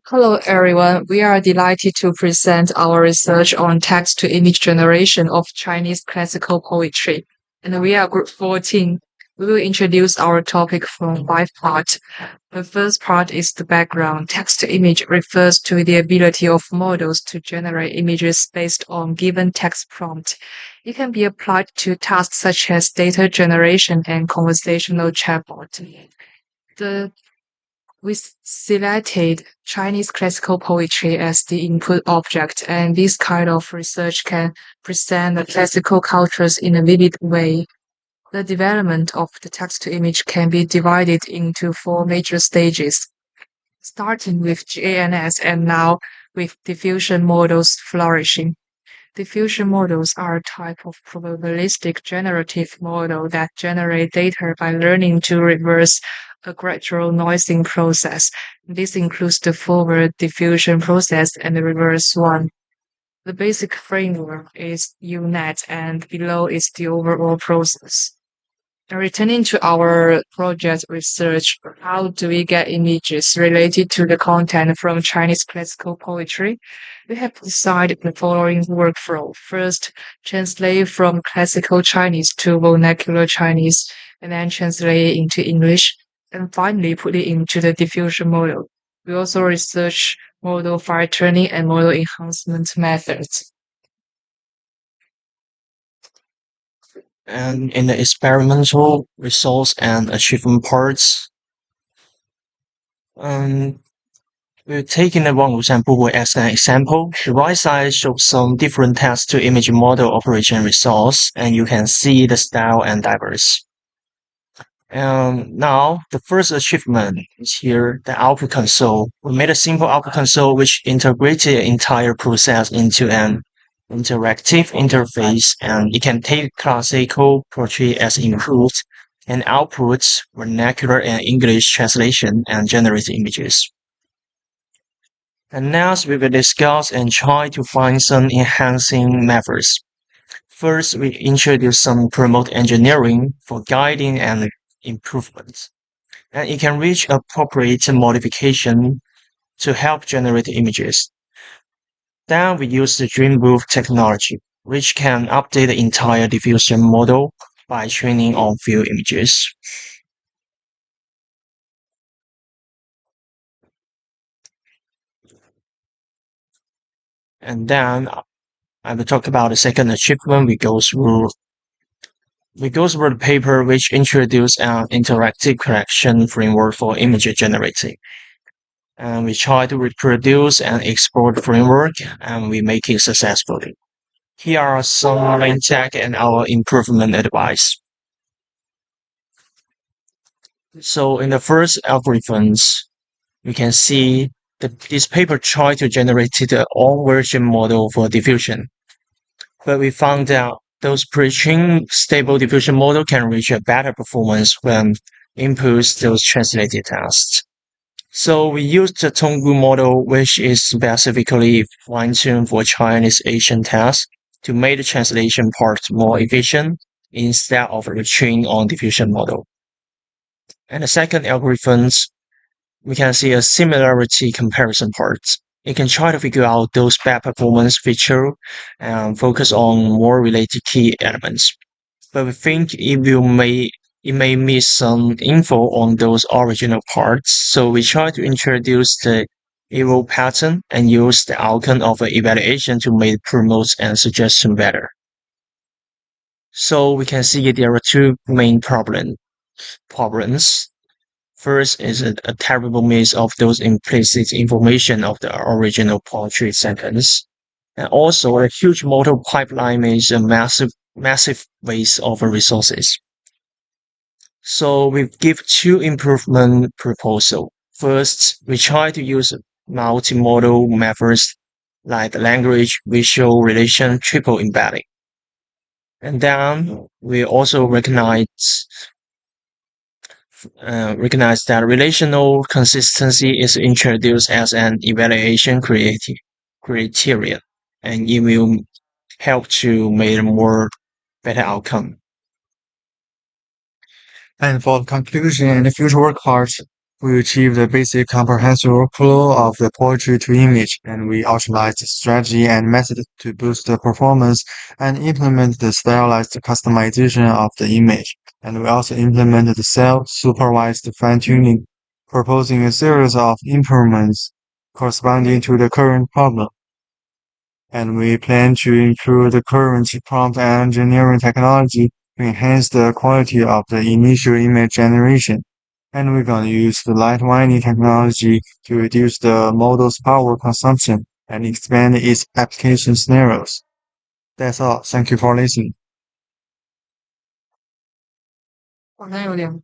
Hello, everyone. We are delighted to present our research on text to image generation of Chinese classical poetry. And we are Group 14. We will introduce our topic from five parts. The first part is the background. Text to image refers to the ability of models to generate images based on given text prompt. It can be applied to tasks such as data generation and conversational chatbot. The we selected Chinese classical poetry as the input object, and this kind of research can present the classical cultures in a vivid way. The development of the text to image can be divided into four major stages, starting with GANS and now with diffusion models flourishing. Diffusion models are a type of probabilistic generative model that generate data by learning to reverse a gradual noising process. This includes the forward diffusion process and the reverse one. The basic framework is UNet and below is the overall process. Returning to our project research, how do we get images related to the content from Chinese classical poetry? We have decided the following workflow. First, translate from classical Chinese to vernacular Chinese, and then translate it into English, and finally put it into the diffusion model. We also research model fine tuning and model enhancement methods. And in the experimental results and achievement parts, um, we're taking the one example as an example. The right side shows some different text to image model operation results, and you can see the style and diverse. And now the first achievement is here, the output console. We made a simple output console which integrated the entire process into an interactive interface, and it can take classical poetry as input and output vernacular and English translation and generate images. And next we will discuss and try to find some enhancing methods. First, we introduce some prompt engineering for guiding and improvements. And it can reach appropriate modification to help generate images. Then we use the Dreamweaver technology, which can update the entire diffusion model by training on few images. And then I will talk about the second achievement. We go through the paper which introduced an interactive collection framework for image generating. And we try to reproduce and export the framework, and we make it successfully. Here are some main tech and our improvement advice. So in the first algorithms, we can see that this paper tried to generate the all version model for diffusion. But we found out those pre-trained stable diffusion model can reach a better performance when inputs those translated tests. So we used the Tonggu model, which is specifically fine-tuned for Chinese Asian tasks to make the translation part more efficient instead of retraining on diffusion model. And the second algorithms, we can see a similarity comparison parts. It can try to figure out those bad performance feature and focus on more related key elements. But we think it may miss some info on those original parts, so we try to introduce the evil pattern and use the outcome of the evaluation to make promotes and suggestion better. So we can see there are two main problems. First is a terrible miss of those implicit information of the original poetry sentence. And also a huge model pipeline means a massive waste of resources. So we give two improvement proposal. First, we try to use multimodal methods like language, visual relation, triple embedding. And then we also recognize that relational consistency is introduced as an evaluation criterion, and it will help to make a more better outcome. And for the conclusion and the future work parts, We achieved the basic comprehensive workflow of the poetry to image, and we outlined the strategy and method to boost the performance and implement the stylized customization of the image. And we also implemented the self-supervised fine-tuning, proposing a series of improvements corresponding to the current problem. And we plan to improve the current prompt engineering technology to enhance the quality of the initial image generation. And we're going to use the light mining technology to reduce the model's power consumption and expand its application scenarios. That's all. Thank you for listening. 好像有点